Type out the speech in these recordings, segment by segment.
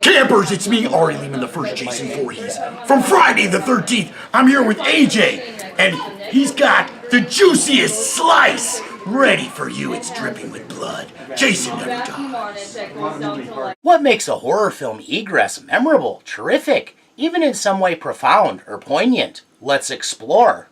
Campers, it's me, Ari Lehman, the first Jason Voorhees. From Friday the 13th, I'm here with AJ, and he's got the juiciest slice ready for you. It's dripping with blood. Jason never dies. What makes a horror film egress memorable, terrific, even in some way profound or poignant? Let's explore.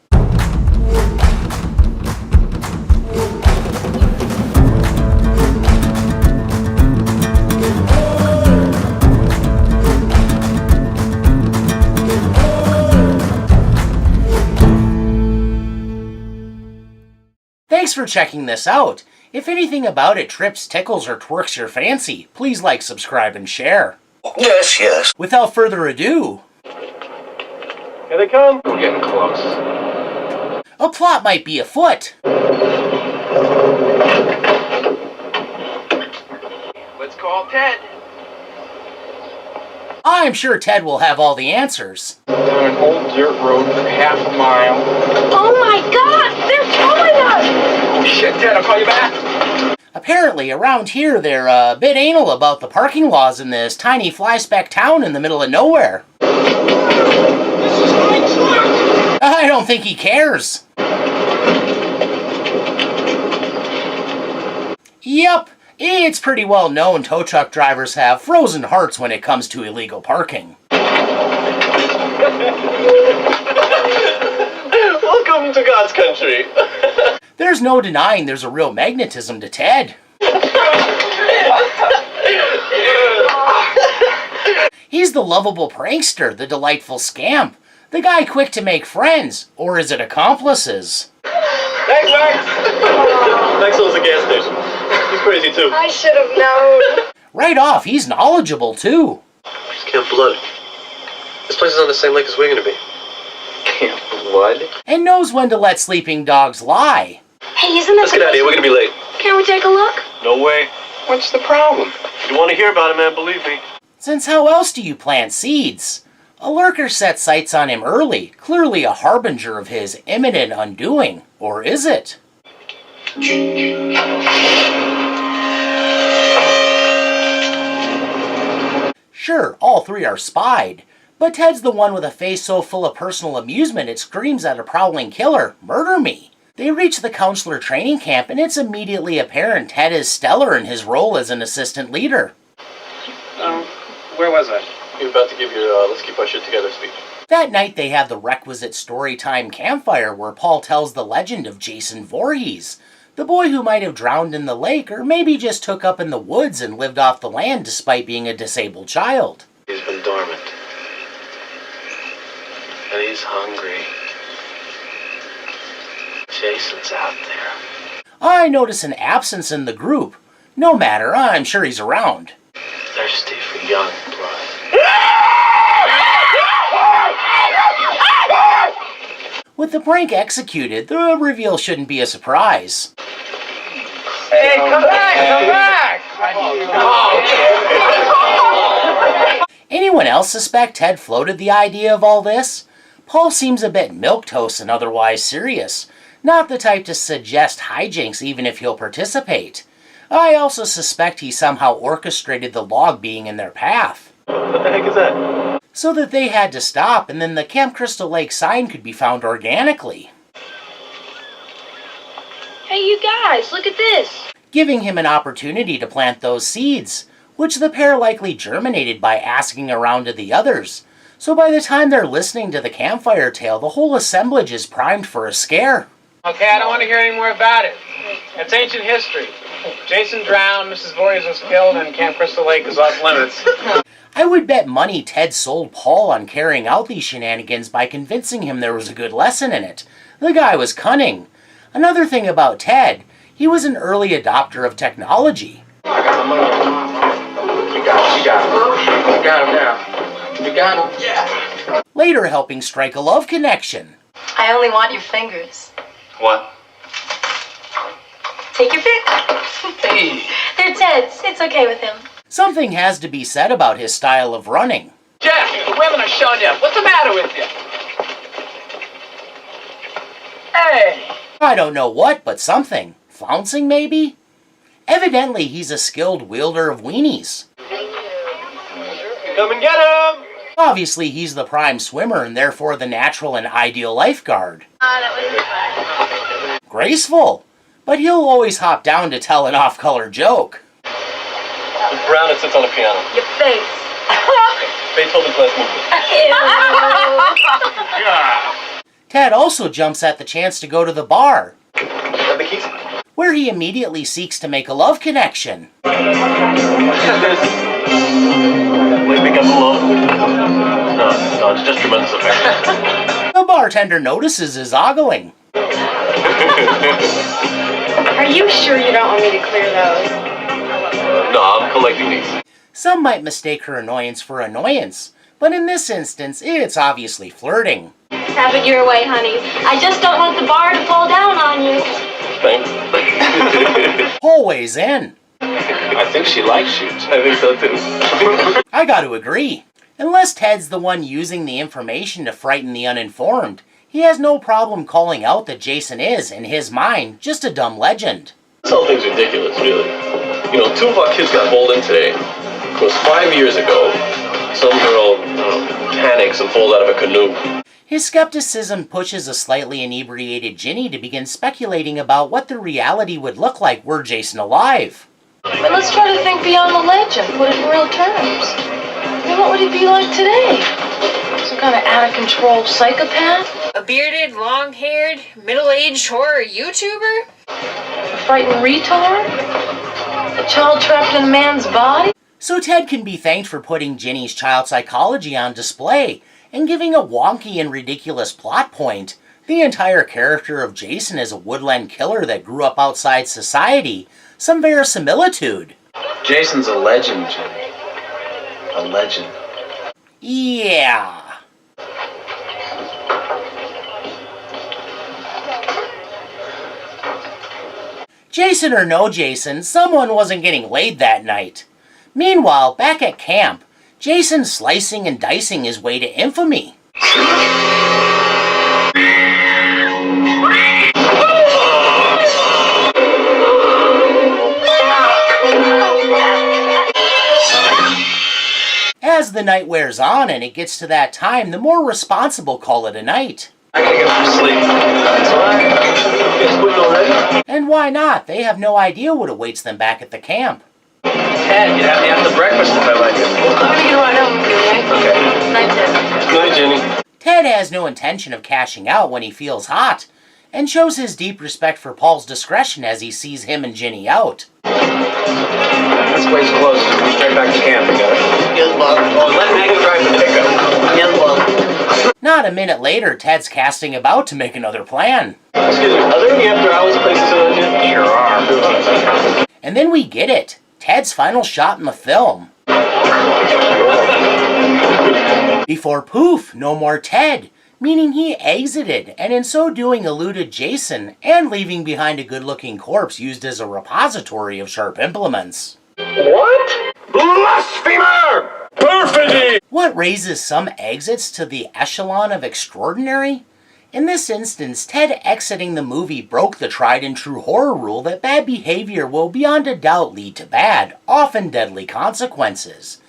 Thanks for checking this out. If anything about it trips, tickles, or twerks your fancy, please like, subscribe, and share. Yes, yes. Without further ado... Here they come. We're getting close. A plot might be afoot. Let's call Ted. I'm sure Ted will have all the answers. Down an old dirt road for half a mile. Oh my god! They're towing us! Oh shit, Ted, I'll call you back. Apparently, around here, they're a bit anal about the parking laws in this tiny fly-speck town in the middle of nowhere. This is my truck! I don't think he cares. Yep, it's pretty well known tow truck drivers have frozen hearts when it comes to illegal parking. Welcome to God's country. There's no denying there's a real magnetism to Ted. He's the lovable prankster, the delightful scamp, the guy quick to make friends, or is it accomplices? Thanks, Max. Max owns the gas station. He's crazy too. I should have known. Right off, he's knowledgeable too. Camp Blood. This place is on the same lake as we're gonna be. Camp Blood? And knows when to let sleeping dogs lie. Hey, isn't that Let's get out of here, we're gonna be late. Can we take a look? No way. What's the problem? You wanna hear about it, man, believe me. Since how else do you plant seeds? A lurker set sights on him early, clearly a harbinger of his imminent undoing. Or is it? Sure, all three are spied, but Ted's the one with a face so full of personal amusement it screams at a prowling killer, "Murder me!" They reach the counselor training camp and it's immediately apparent Ted is stellar in his role as an assistant leader. Where was I? You're about to give your let's keep our shit together speech. That night they have the requisite story time campfire where Paul tells the legend of Jason Voorhees, the boy who might have drowned in the lake or maybe just took up in the woods and lived off the land despite being a disabled child. He's been dormant. And he's hungry. Jason's out there. I notice an absence in the group. No matter, I'm sure he's around. Thirsty for young blood. With the prank executed, the reveal shouldn't be a surprise. Hey, come back! Anyone else suspect Ted floated the idea of all this? Paul seems a bit milquetoast and otherwise serious, not the type to suggest hijinks even if he'll participate. I also suspect he somehow orchestrated the log being in their path. What the heck is that? So that they had to stop and then the Camp Crystal Lake sign could be found organically. Hey, you guys, look at this. Giving him an opportunity to plant those seeds, which the pair likely germinated by asking around to the others. So by the time they're listening to the campfire tale, the whole assemblage is primed for a scare. Okay, I don't want to hear any more about it. It's ancient history. Jason drowned, Mrs. Voorhees was killed, and Camp Crystal Lake is off limits. I would bet money Ted sold Paul on carrying out these shenanigans by convincing him there was a good lesson in it. The guy was cunning. Another thing about Ted, he was an early adopter of technology. You got him now. You got him? Yeah. Later helping strike a love connection. I only want your fingers. What? Take your pick. Hey. They're Ted's. It's okay with him. Something has to be said about his style of running. Jeff, the women are showing you. What's the matter with you? Hey! I don't know what, but something. Flouncing, maybe? Evidently, he's a skilled wielder of weenies. Come and get him! Obviously, he's the prime swimmer and therefore the natural and ideal lifeguard. That wasn't fun. Graceful, but he'll always hop down to tell an off-color joke. Brown that sits on the piano. Your face. Beethoven's last movement. Ted also jumps at the chance to go to the bar, Have the keys? where he immediately seeks to make a love connection. Like pick up the love? No, it's just tremendous affection. The bartender notices his ogling. Are you sure you don't want me to clear those? No, I'm collecting these. Some might mistake her annoyance for annoyance, but in this instance, it's obviously flirting. Have it your way, honey. I just don't want the bar to fall down on you. Thanks. Paul weighs in. I think she likes you. I think so too. I gotta agree. Unless Ted's the one using the information to frighten the uninformed, he has no problem calling out that Jason is, in his mind, just a dumb legend. This whole thing's ridiculous, really. You know, 2 of our kids got bowled in today. Of course, 5 years ago, some girl panics and falls out of a canoe. His skepticism pushes a slightly inebriated Ginny to begin speculating about what the reality would look like were Jason alive. But let's try to think beyond the legend, put it in real terms. I mean, what would he be like today? Some kind of out-of-control psychopath? A bearded, long-haired, middle-aged horror YouTuber? A frightened retard? A child trapped in a man's body? So Ted can be thanked for putting Ginny's child psychology on display and giving a wonky and ridiculous plot point. The entire character of Jason as a woodland killer that grew up outside society. Some verisimilitude. Jason's a legend, Jenny. A legend. Yeah. Jason or no Jason, someone wasn't getting laid that night. Meanwhile, back at camp, Jason's slicing and dicing his way to infamy. As the night wears on and it gets to that time, the more responsible call it a night. I gotta get some sleep. That's alright. Guess we're already. And why not? They have no idea what awaits them back at the camp. Ted, you'd have me after breakfast if I like it. I'm gonna get a ride home with you, okay? Okay. Night, Ted. Good night, Jenny. Ted has no intention of cashing out when he feels hot, and shows his deep respect for Paul's discretion as he sees him and Ginny out. This place closed. Straight back to camp, we got it. Yes, Bob. Let Megan drive the pickup. Yes, Bob. Not a minute later, Ted's casting about to make another plan. Excuse me, are there any after-hours places around here? Sure are. And then we get it. Ted's final shot in the film. Before poof, no more Ted, meaning he exited, and in so doing eluded Jason, and leaving behind a good-looking corpse used as a repository of sharp implements. What? Blasphemer! Perfidy! What raises some exits to the echelon of extraordinary? In this instance, Ted exiting the movie broke the tried-and-true horror rule that bad behavior will beyond a doubt lead to bad, often deadly consequences,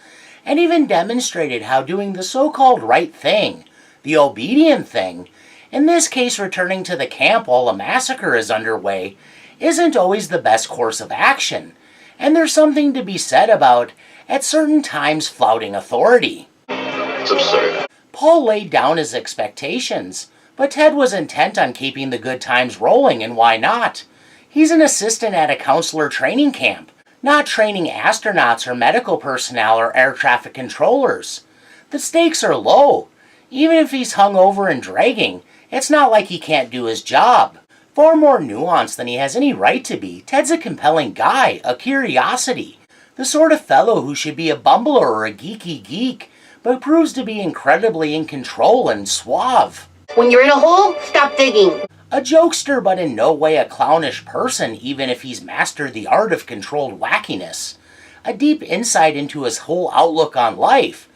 and even demonstrated how doing the so-called right thing, the obedient thing, in this case returning to the camp while a massacre is underway, isn't always the best course of action, and there's something to be said about, at certain times, flouting authority. It's absurd. Paul laid down his expectations, but Ted was intent on keeping the good times rolling, and why not? He's an assistant at a counselor training camp, not training astronauts or medical personnel or air traffic controllers. The stakes are low. Even if he's hungover and dragging, it's not like he can't do his job. Far more nuanced than he has any right to be, Ted's a compelling guy, a curiosity. The sort of fellow who should be a bumbler or a geeky geek, but proves to be incredibly in control and suave. When you're in a hole, stop digging. A jokester, but in no way a clownish person, even if he's mastered the art of controlled wackiness. A deep insight into his whole outlook on life.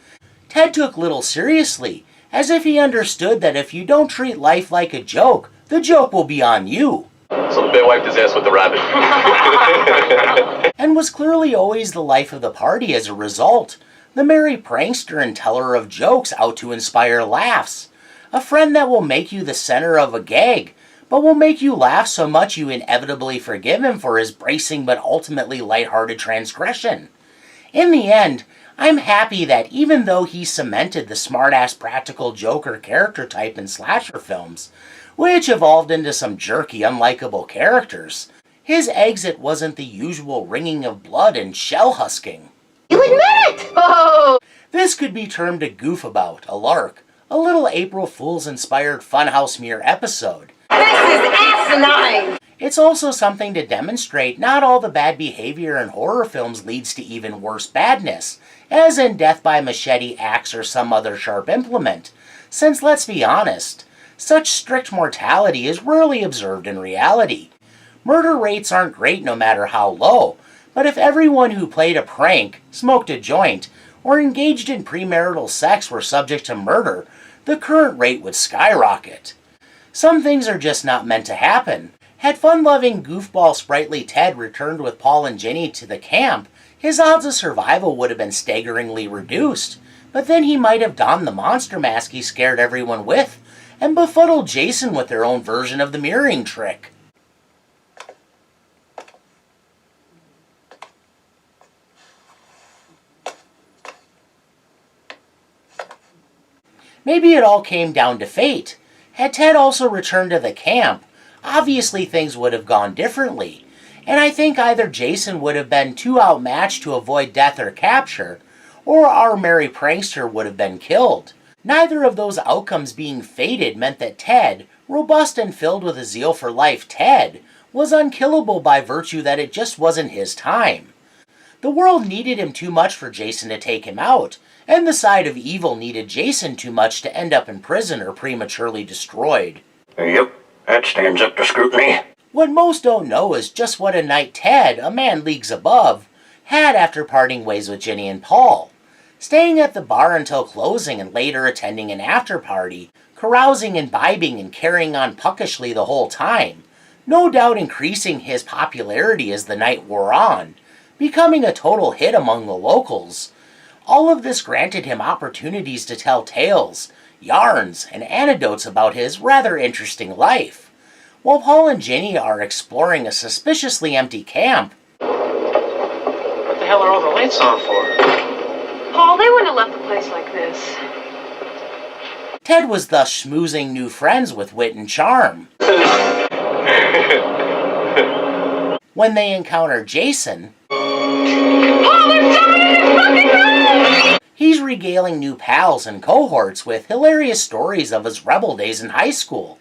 Ted took little seriously, as if he understood that if you don't treat life like a joke, the joke will be on you. So the bear wiped his ass with the rabbit. And was clearly always the life of the party as a result, The merry prankster and teller of jokes out to inspire laughs. A friend that will make you the center of a gag, but will make you laugh so much you inevitably forgive him for his bracing but ultimately lighthearted transgression. In the end, I'm happy that even though he cemented the smart-ass practical Joker character type in slasher films, which evolved into some jerky, unlikable characters, his exit wasn't the usual wringing of blood and shell-husking. You admit it! Oh! This could be termed a goof about, a lark, a little April Fool's-inspired Funhouse Mirror episode. This is asinine! It's also something to demonstrate not all the bad behavior in horror films leads to even worse badness, as in death by machete, axe, or some other sharp implement, since let's be honest, such strict mortality is rarely observed in reality. Murder rates aren't great no matter how low, but if everyone who played a prank, smoked a joint, or engaged in premarital sex were subject to murder, the current rate would skyrocket. Some things are just not meant to happen. Had fun-loving, goofball, sprightly Ted returned with Paul and Ginny to the camp, his odds of survival would have been staggeringly reduced, but then he might have donned the monster mask he scared everyone with, and befuddled Jason with their own version of the mirroring trick. Maybe it all came down to fate. Had Ted also returned to the camp, obviously things would have gone differently, and I think either Jason would have been too outmatched to avoid death or capture, or our merry prankster would have been killed. Neither of those outcomes being fated meant that Ted, robust and filled with a zeal for life Ted, was unkillable by virtue that it just wasn't his time. The world needed him too much for Jason to take him out, and the side of evil needed Jason too much to end up in prison or prematurely destroyed. Yep, that stands up to scrutiny. What most don't know is just what a night Ted, a man leagues above, had after parting ways with Ginny and Paul. Staying at the bar until closing and later attending an after-party, carousing, imbibing, and carrying on puckishly the whole time, no doubt increasing his popularity as the night wore on, becoming a total hit among the locals. All of this granted him opportunities to tell tales, yarns, and anecdotes about his rather interesting life. While Paul and Ginny are exploring a suspiciously empty camp. What the hell are all the lights on for? Paul, they wouldn't have left the place like this. Ted was thus schmoozing new friends with wit and charm. When they encounter Jason, Paul, they're down in his fucking room! he's regaling new pals and cohorts with hilarious stories of his rebel days in high school.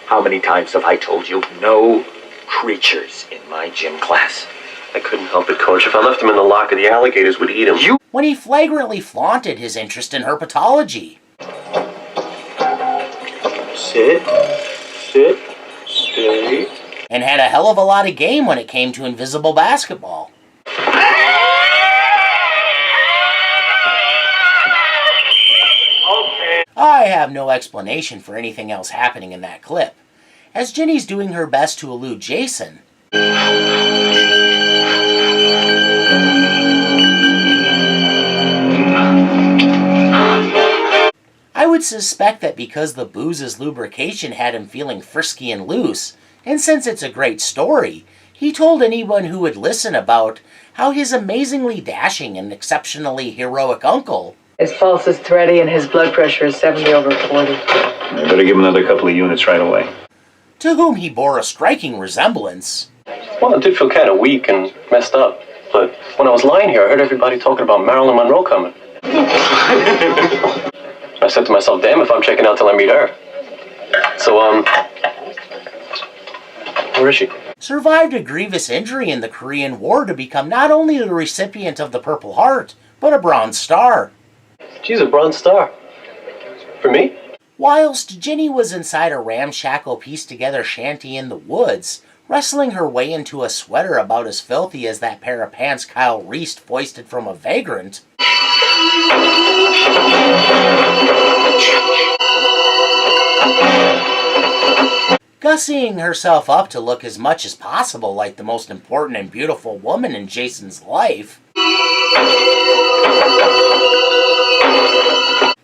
How many times have I told you, no creatures in my gym class? I couldn't help it, Coach. If I left him in the locker, the alligators would eat him. When he flagrantly flaunted his interest in herpetology. Sit, stay. And had a hell of a lot of game when it came to invisible basketball. I have no explanation for anything else happening in that clip, as Ginny's doing her best to elude Jason. I would suspect that because the booze's lubrication had him feeling frisky and loose, and since it's a great story, he told anyone who would listen about how his amazingly dashing and exceptionally heroic uncle, his pulse is thready and his blood pressure is 70/40. I better give him another couple of units right away. To whom he bore a striking resemblance. Well, I did feel kind of weak and messed up. But when I was lying here, I heard everybody talking about Marilyn Monroe coming. I said to myself, damn if I'm checking out till I meet her. So, where is she? Survived a grievous injury in the Korean War to become not only the recipient of the Purple Heart, but a Bronze Star. She's a Bronze Star. For me? Whilst Ginny was inside a ramshackle pieced-together shanty in the woods, wrestling her way into a sweater about as filthy as that pair of pants Kyle Reese foisted from a vagrant, gussying herself up to look as much as possible like the most important and beautiful woman in Jason's life,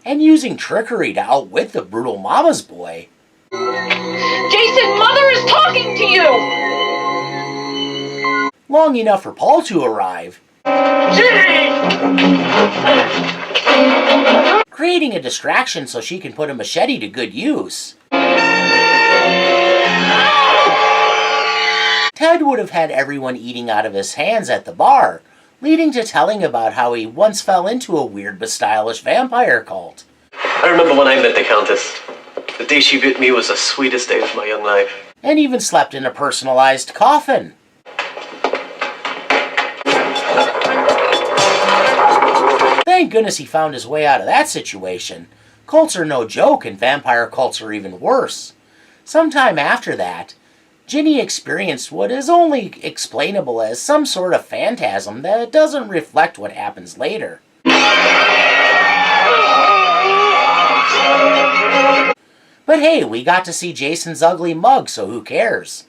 and using trickery to outwit the brutal mama's boy. Jason, Mother is talking to you! Long enough for Paul to arrive, creating a distraction so she can put a machete to good use. Ted would have had everyone eating out of his hands at the bar, leading to telling about how he once fell into a weird but stylish vampire cult. I remember when I met the Countess. The day she bit me was the sweetest day of my young life. And even slept in a personalized coffin. Thank goodness he found his way out of that situation. Cults are no joke, and vampire cults are even worse. Sometime after that, Ginny experienced what is only explainable as some sort of phantasm that doesn't reflect what happens later. But hey, we got to see Jason's ugly mug, so who cares?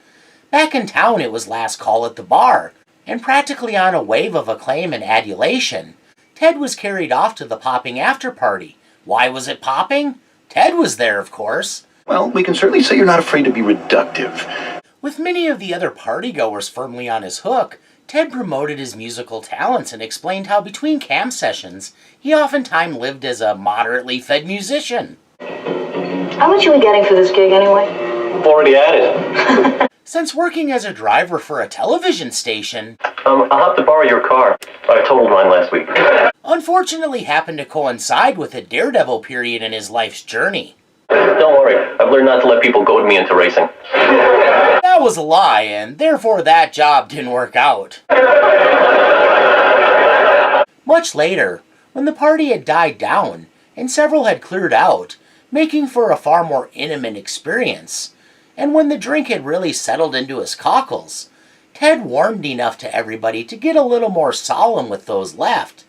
Back in town, it was last call at the bar, and practically on a wave of acclaim and adulation, Ted was carried off to the popping after party. Why was it popping? Ted was there, of course. Well, we can certainly say you're not afraid to be reductive. With many of the other partygoers firmly on his hook, Ted promoted his musical talents and explained how between camp sessions, he oftentimes lived as a moderately fed musician. How much are we getting for this gig anyway? I've already had it. Since working as a driver for a television station, I'll have to borrow your car. I totaled mine last week. Unfortunately happened to coincide with a daredevil period in his life's journey. Don't worry, I've learned not to let people goad me into racing. That was a lie, and therefore that job didn't work out. Much later, when the party had died down, and several had cleared out, making for a far more intimate experience, and when the drink had really settled into his cockles, Ted warmed enough to everybody to get a little more solemn with those left,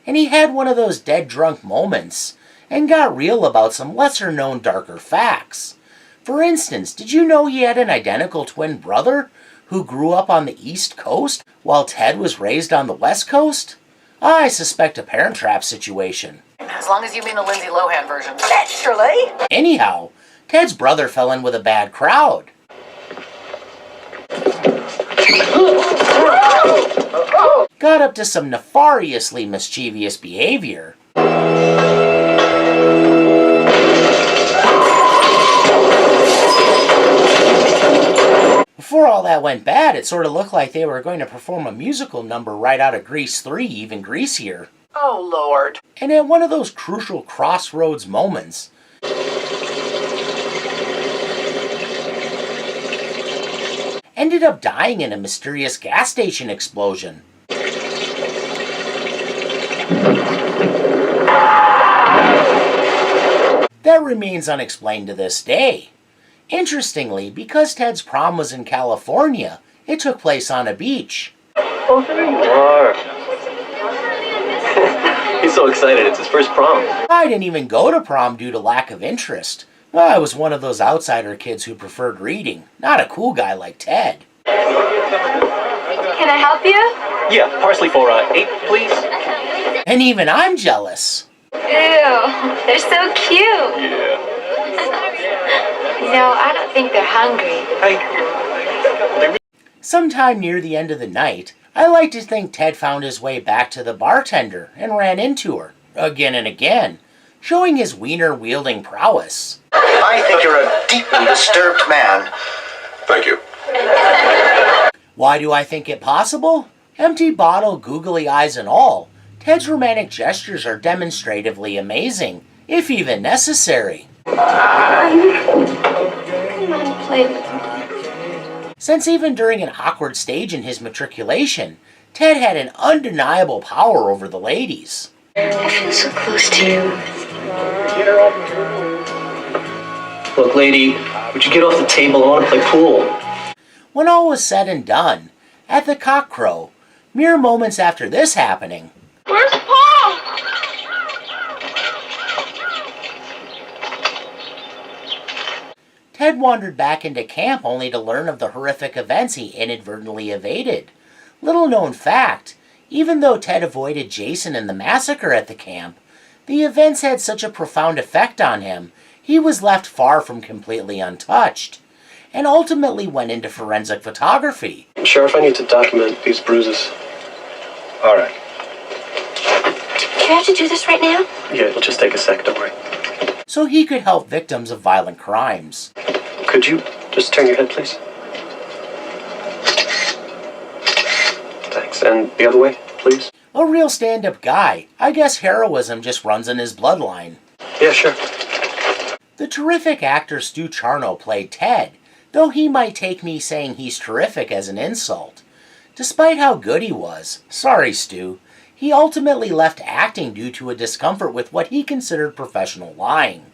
and he had one of those dead drunk moments, and got real about some lesser-known darker facts. For instance, did you know he had an identical twin brother who grew up on the East Coast while Ted was raised on the West Coast? I suspect a Parent Trap situation. As long as you mean the Lindsay Lohan version. Naturally! Anyhow, Ted's brother fell in with a bad crowd. Got up to some nefariously mischievous behavior. Before all that went bad, it sort of looked like they were going to perform a musical number right out of Grease 3, even greasier. Oh, Lord. And at one of those crucial crossroads moments, ended up dying in a mysterious gas station explosion. That remains unexplained to this day. Interestingly, because Ted's prom was in California, it took place on a beach. Oh, there you are. He's so excited, it's his first prom. I didn't even go to prom due to lack of interest. I was one of those outsider kids who preferred reading, not a cool guy like Ted. Can I help you? Yeah, parsley for 8, please. And even I'm jealous. Ew, they're so cute. Yeah. No, I don't think they're hungry. Sometime near the end of the night, I like to think Ted found his way back to the bartender and ran into her, again and again, showing his wiener-wielding prowess. I think you're a deeply disturbed man. Thank you. Why do I think it possible? Empty bottle, googly eyes and all, Ted's romantic gestures are demonstratively amazing, if even necessary. Come on, play with me. Since even during an awkward stage in his matriculation, Ted had an undeniable power over the ladies. I feel so close to you. Look, lady, would you get off the table? I want to play pool. When all was said and done, at the Cock Crow, mere moments after this happening, Where's Paul? Ted wandered back into camp only to learn of the horrific events he inadvertently evaded. Little known fact, Even though Ted avoided Jason and the massacre at the camp, the events had such a profound effect on him, he was left far from completely untouched, and ultimately went into forensic photography. Sheriff, I need to document these bruises. All right. Do you have to do this right now? Yeah, it'll just take a sec, don't worry. So he could help victims of violent crimes. Could you just turn your head, please? Thanks. And the other way, please? A real stand-up guy. I guess heroism just runs in his bloodline. Yeah, sure. The terrific actor Stu Charno played Ted, though he might take me saying he's terrific as an insult. Despite how good he was, sorry Stu, he ultimately left acting due to a discomfort with what he considered professional lying.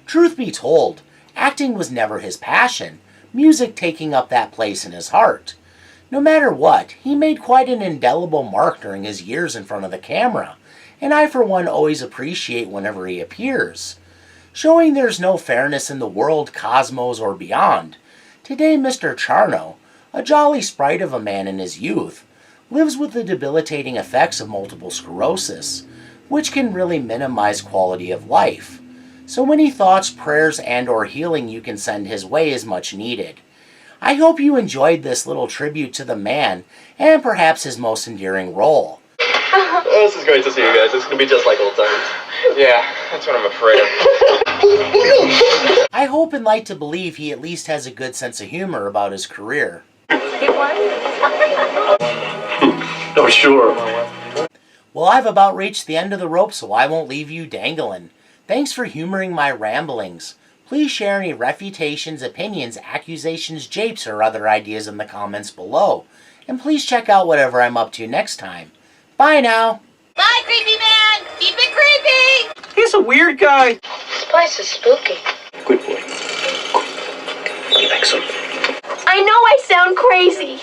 Truth be told, acting was never his passion, music taking up that place in his heart. No matter what, he made quite an indelible mark during his years in front of the camera, and I for one always appreciate whenever he appears. Showing there's no fairness in the world, cosmos, or beyond, today Mr. Charno, a jolly sprite of a man in his youth, lives with the debilitating effects of multiple sclerosis, which can really minimize quality of life. So any thoughts, prayers, and or healing you can send his way is much needed. I hope you enjoyed this little tribute to the man, and perhaps his most endearing role. This is great to see you guys. It's going to be just like old times. Yeah, that's what I'm afraid of. I hope and like to believe he at least has a good sense of humor about his career. Oh, sure. Well, I've about reached the end of the rope, so I won't leave you dangling. Thanks for humoring my ramblings. Please share any refutations, opinions, accusations, japes, or other ideas in the comments below. And please check out whatever I'm up to next time. Bye now! Bye, creepy man! Keep it creepy! He's a weird guy. This place is spooky. Good boy. You think so? I know I sound crazy,